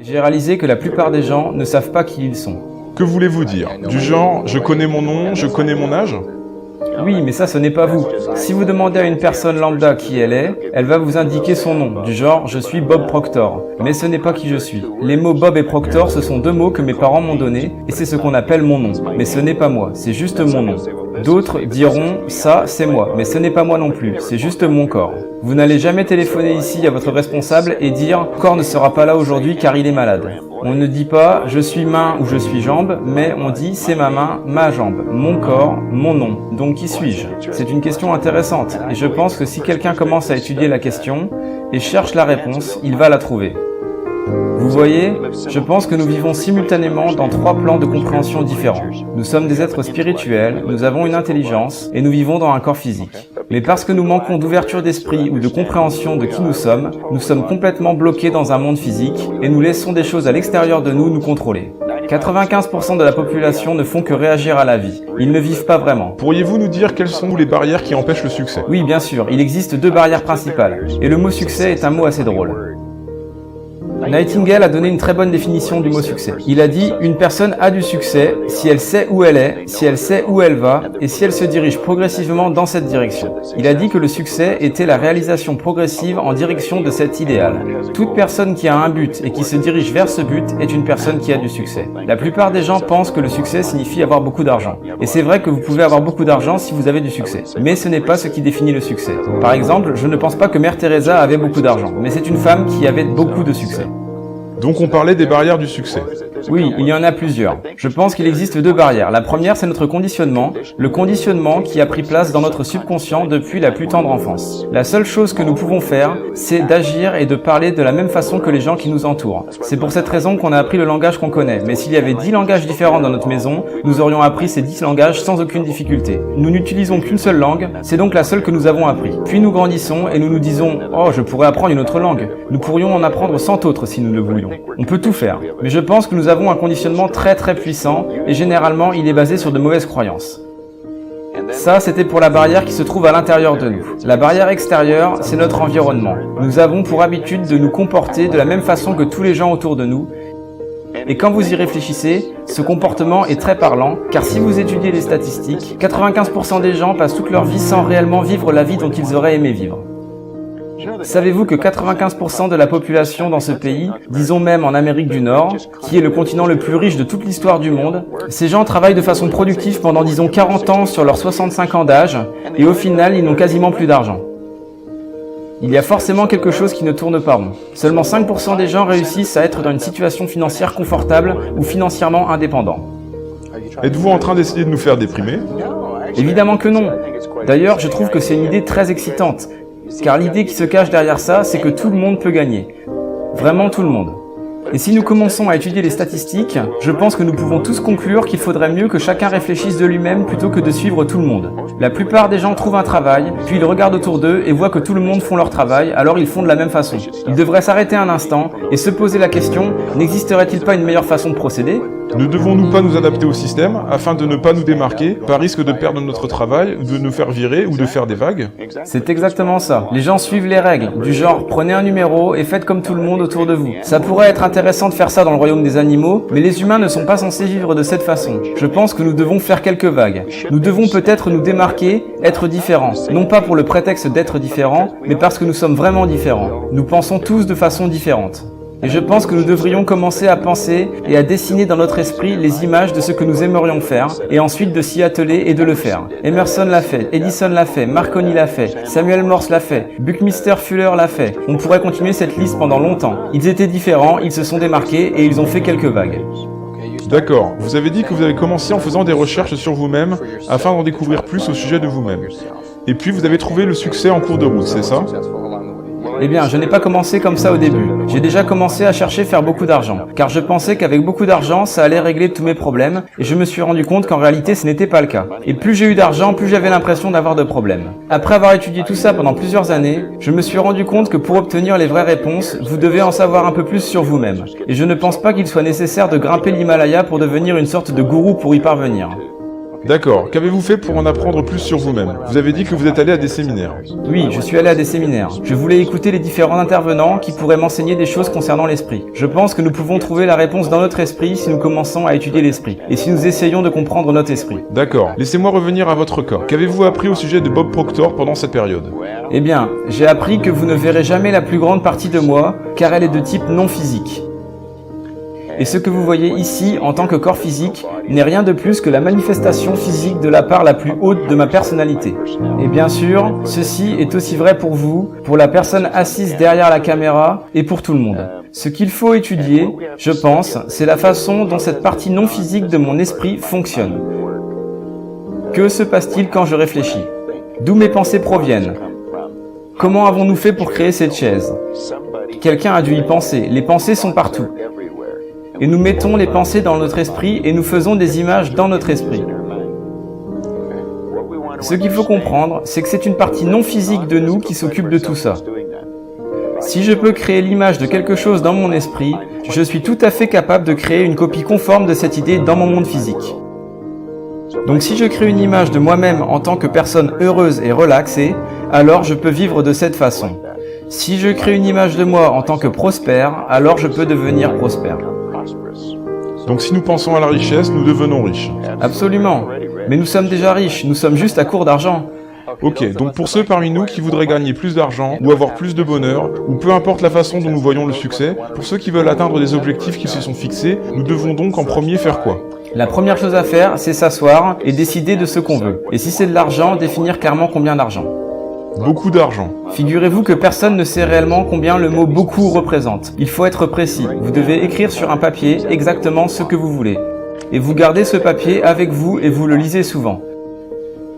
J'ai réalisé que la plupart des gens ne savent pas qui ils sont. Que voulez-vous dire? Du genre, je connais mon nom, je connais mon âge? Oui, mais ça, ce n'est pas vous. Si vous demandez à une personne lambda qui elle est, elle va vous indiquer son nom, du genre « je suis Bob Proctor ». Mais ce n'est pas qui je suis. Les mots Bob et Proctor, ce sont deux mots que mes parents m'ont donnés, et c'est ce qu'on appelle mon nom. Mais ce n'est pas moi, c'est juste mon nom. D'autres diront « ça, c'est moi », mais ce n'est pas moi non plus, c'est juste mon corps. Vous n'allez jamais téléphoner ici à votre responsable et dire « corps ne sera pas là aujourd'hui car il est malade ». On ne dit pas « je suis main » ou « je suis jambe », mais on dit « c'est ma main, ma jambe, mon corps, mon nom ». Donc qui suis-je? C'est une question intéressante, et je pense que si quelqu'un commence à étudier la question et cherche la réponse, il va la trouver. Vous voyez, je pense que nous vivons simultanément dans trois plans de compréhension différents. Nous sommes des êtres spirituels, nous avons une intelligence, et nous vivons dans un corps physique. Mais parce que nous manquons d'ouverture d'esprit ou de compréhension de qui nous sommes complètement bloqués dans un monde physique, et nous laissons des choses à l'extérieur de nous contrôler. 95% de la population ne font que réagir à la vie. Ils ne vivent pas vraiment. Pourriez-vous nous dire quelles sont les barrières qui empêchent le succès? Oui, bien sûr, il existe deux barrières principales, et le mot succès est un mot assez drôle. Nightingale a donné une très bonne définition du mot succès. Il a dit « Une personne a du succès si elle sait où elle est, si elle sait où elle va et si elle se dirige progressivement dans cette direction. » Il a dit que le succès était la réalisation progressive en direction de cet idéal. Toute personne qui a un but et qui se dirige vers ce but est une personne qui a du succès. La plupart des gens pensent que le succès signifie avoir beaucoup d'argent. Et c'est vrai que vous pouvez avoir beaucoup d'argent si vous avez du succès. Mais ce n'est pas ce qui définit le succès. Par exemple, je ne pense pas que Mère Teresa avait beaucoup d'argent, mais c'est une femme qui avait beaucoup de succès. Donc on parlait des barrières du succès. Oui, il y en a plusieurs. Je pense qu'il existe deux barrières. La première, c'est notre conditionnement, le conditionnement qui a pris place dans notre subconscient depuis la plus tendre enfance. La seule chose que nous pouvons faire, c'est d'agir et de parler de la même façon que les gens qui nous entourent. C'est pour cette raison qu'on a appris le langage qu'on connaît. Mais s'il y avait 10 langages différents dans notre maison, nous aurions appris ces 10 langages sans aucune difficulté. Nous n'utilisons qu'une seule langue, c'est donc la seule que nous avons appris. Puis nous grandissons et nous nous disons « Oh, je pourrais apprendre une autre langue ». Nous pourrions en apprendre 100 autres si nous le voulions. On peut tout faire. Mais je pense que nous avons un conditionnement très puissant et généralement il est basé sur de mauvaises croyances. Ça, c'était pour la barrière qui se trouve à l'intérieur de nous. La barrière extérieure, c'est notre environnement. Nous avons pour habitude de nous comporter de la même façon que tous les gens autour de nous. Et quand vous y réfléchissez, ce comportement est très parlant, car si vous étudiez les statistiques, 95% des gens passent toute leur vie sans réellement vivre la vie dont ils auraient aimé vivre. Savez-vous que 95% de la population dans ce pays, disons même en Amérique du Nord, qui est le continent le plus riche de toute l'histoire du monde, ces gens travaillent de façon productive pendant disons 40 ans sur leurs 65 ans d'âge, et au final ils n'ont quasiment plus d'argent. Il y a forcément quelque chose qui ne tourne pas rond. Seulement 5% des gens réussissent à être dans une situation financière confortable ou financièrement indépendant. Êtes-vous en train d'essayer de nous faire déprimer? Évidemment que non. D'ailleurs, je trouve que c'est une idée très excitante. Car l'idée qui se cache derrière ça, c'est que tout le monde peut gagner. Vraiment tout le monde. Et si nous commençons à étudier les statistiques, je pense que nous pouvons tous conclure qu'il faudrait mieux que chacun réfléchisse de lui-même plutôt que de suivre tout le monde. La plupart des gens trouvent un travail, puis ils regardent autour d'eux et voient que tout le monde font leur travail, alors ils font de la même façon. Ils devraient s'arrêter un instant et se poser la question, n'existerait-il pas une meilleure façon de procéder ? Ne devons-nous pas nous adapter au système afin de ne pas nous démarquer, par risque de perdre notre travail, de nous faire virer ou de faire des vagues? C'est exactement ça. Les gens suivent les règles, du genre prenez un numéro et faites comme tout le monde autour de vous. Ça pourrait être intéressant de faire ça dans le royaume des animaux, mais les humains ne sont pas censés vivre de cette façon. Je pense que nous devons faire quelques vagues. Nous devons peut-être nous démarquer, être différents. Non pas pour le prétexte d'être différents, mais parce que nous sommes vraiment différents. Nous pensons tous de façon différente. Et je pense que nous devrions commencer à penser et à dessiner dans notre esprit les images de ce que nous aimerions faire, et ensuite de s'y atteler et de le faire. Emerson l'a fait, Edison l'a fait, Marconi l'a fait, Samuel Morse l'a fait, Buckminster Fuller l'a fait. On pourrait continuer cette liste pendant longtemps. Ils étaient différents, ils se sont démarqués et ils ont fait quelques vagues. D'accord. Vous avez dit que vous avez commencé en faisant des recherches sur vous-même afin d'en découvrir plus au sujet de vous-même. Et puis vous avez trouvé le succès en cours de route, c'est ça ? Eh bien, je n'ai pas commencé comme ça au début. J'ai déjà commencé à chercher faire beaucoup d'argent, car je pensais qu'avec beaucoup d'argent, ça allait régler tous mes problèmes, et je me suis rendu compte qu'en réalité, ce n'était pas le cas. Et plus j'ai eu d'argent, plus j'avais l'impression d'avoir de problèmes. Après avoir étudié tout ça pendant plusieurs années, je me suis rendu compte que pour obtenir les vraies réponses, vous devez en savoir un peu plus sur vous-même. Et je ne pense pas qu'il soit nécessaire de grimper l'Himalaya pour devenir une sorte de gourou pour y parvenir. D'accord. Qu'avez-vous fait pour en apprendre plus sur vous-même? Vous avez dit que vous êtes allé à des séminaires. Oui, je suis allé à des séminaires. Je voulais écouter les différents intervenants qui pourraient m'enseigner des choses concernant l'esprit. Je pense que nous pouvons trouver la réponse dans notre esprit si nous commençons à étudier l'esprit, et si nous essayons de comprendre notre esprit. D'accord. Laissez-moi revenir à votre cas. Qu'avez-vous appris au sujet de Bob Proctor pendant cette période? Eh bien, j'ai appris que vous ne verrez jamais la plus grande partie de moi, car elle est de type non physique. Et ce que vous voyez ici en tant que corps physique n'est rien de plus que la manifestation physique de la part la plus haute de ma personnalité. Et bien sûr, ceci est aussi vrai pour vous, pour la personne assise derrière la caméra et pour tout le monde. Ce qu'il faut étudier, je pense, c'est la façon dont cette partie non physique de mon esprit fonctionne. Que se passe-t-il quand je réfléchis? D'où mes pensées proviennent? Comment avons-nous fait pour créer cette chaise? Quelqu'un a dû y penser, les pensées sont partout. Et nous mettons les pensées dans notre esprit et nous faisons des images dans notre esprit. Ce qu'il faut comprendre, c'est que c'est une partie non physique de nous qui s'occupe de tout ça. Si je peux créer l'image de quelque chose dans mon esprit, je suis tout à fait capable de créer une copie conforme de cette idée dans mon monde physique. Donc si je crée une image de moi-même en tant que personne heureuse et relaxée, alors je peux vivre de cette façon. Si je crée une image de moi en tant que prospère, alors je peux devenir prospère. Donc si nous pensons à la richesse, nous devenons riches. Absolument. Mais nous sommes déjà riches, nous sommes juste à court d'argent. Ok, donc pour ceux parmi nous qui voudraient gagner plus d'argent, ou avoir plus de bonheur, ou peu importe la façon dont nous voyons le succès, pour ceux qui veulent atteindre des objectifs qu'ils se sont fixés, nous devons donc en premier faire quoi? La première chose à faire, c'est s'asseoir et décider de ce qu'on veut. Et si c'est de l'argent, définir clairement combien d'argent. Beaucoup d'argent. Figurez-vous que personne ne sait réellement combien le mot « beaucoup » représente. Il faut être précis. Vous devez écrire sur un papier exactement ce que vous voulez. Et vous gardez ce papier avec vous et vous le lisez souvent.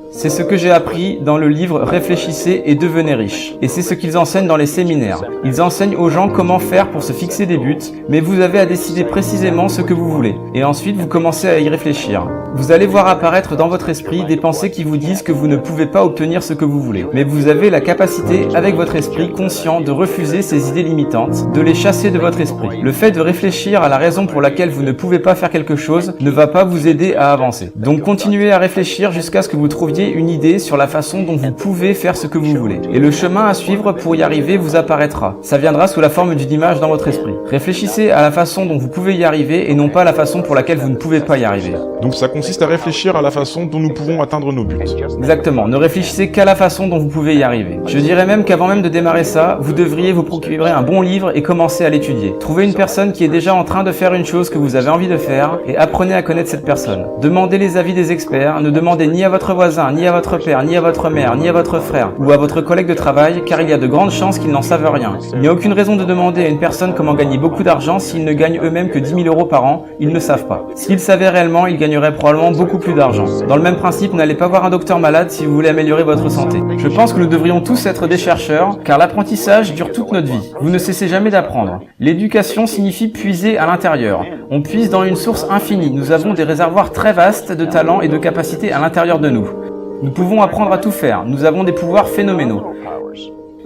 C'est ce que j'ai appris dans le livre « Réfléchissez et devenez riche ». Et c'est ce qu'ils enseignent dans les séminaires. Ils enseignent aux gens comment faire pour se fixer des buts, mais vous avez à décider précisément ce que vous voulez. Et ensuite, vous commencez à y réfléchir. Vous allez voir apparaître dans votre esprit des pensées qui vous disent que vous ne pouvez pas obtenir ce que vous voulez. Mais vous avez la capacité, avec votre esprit conscient, de refuser ces idées limitantes, de les chasser de votre esprit. Le fait de réfléchir à la raison pour laquelle vous ne pouvez pas faire quelque chose ne va pas vous aider à avancer. Donc continuez à réfléchir jusqu'à ce que vous trouviez une idée sur la façon dont vous pouvez faire ce que vous voulez. Et le chemin à suivre pour y arriver vous apparaîtra. Ça viendra sous la forme d'une image dans votre esprit. Réfléchissez à la façon dont vous pouvez y arriver et non pas la façon pour laquelle vous ne pouvez pas y arriver. Donc ça consiste à réfléchir à la façon dont nous pouvons atteindre nos buts. Exactement. Ne réfléchissez qu'à la façon dont vous pouvez y arriver. Je dirais même qu'avant même de démarrer ça, vous devriez vous procurer un bon livre et commencer à l'étudier. Trouvez une personne qui est déjà en train de faire une chose que vous avez envie de faire et apprenez à connaître cette personne. Demandez les avis des experts. Ne demandez ni à votre voisin, ni à votre père, ni à votre mère, ni à votre frère ou à votre collègue de travail, car il y a de grandes chances qu'ils n'en savent rien. Il n'y a aucune raison de demander à une personne comment gagner beaucoup d'argent s'ils ne gagnent eux-mêmes que 10 000 € par an. Ils ne savent pas. S'ils savaient réellement, ils gagneraient probablement beaucoup plus d'argent. Dans le même principe, n'allez pas voir un docteur malade si vous voulez améliorer votre santé. Je pense que nous devrions tous être des chercheurs, car l'apprentissage dure toute notre vie. Vous ne cessez jamais d'apprendre. L'éducation signifie puiser à l'intérieur. On puise dans une source infinie. Nous avons des réservoirs très vastes de talents et de capacités à l'intérieur de nous. Nous pouvons apprendre à tout faire, nous avons des pouvoirs phénoménaux.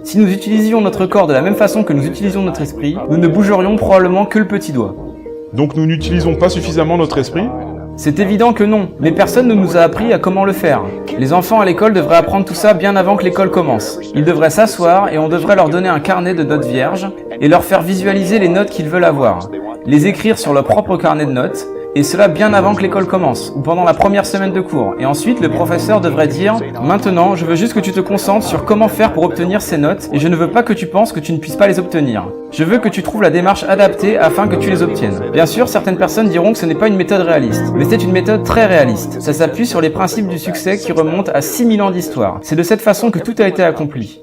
Si nous utilisions notre corps de la même façon que nous utilisons notre esprit, nous ne bougerions probablement que le petit doigt. Donc nous n'utilisons pas suffisamment notre esprit? C'est évident que non, mais personne ne nous a appris à comment le faire. Les enfants à l'école devraient apprendre tout ça bien avant que l'école commence. Ils devraient s'asseoir et on devrait leur donner un carnet de notes vierges et leur faire visualiser les notes qu'ils veulent avoir, les écrire sur leur propre carnet de notes, et cela bien avant que l'école commence, ou pendant la première semaine de cours. Et ensuite, le professeur devrait dire « Maintenant, je veux juste que tu te concentres sur comment faire pour obtenir ces notes, et je ne veux pas que tu penses que tu ne puisses pas les obtenir. Je veux que tu trouves la démarche adaptée afin que tu les obtiennes. » Bien sûr, certaines personnes diront que ce n'est pas une méthode réaliste, mais c'est une méthode très réaliste. Ça s'appuie sur les principes du succès qui remontent à 6000 ans d'histoire. C'est de cette façon que tout a été accompli.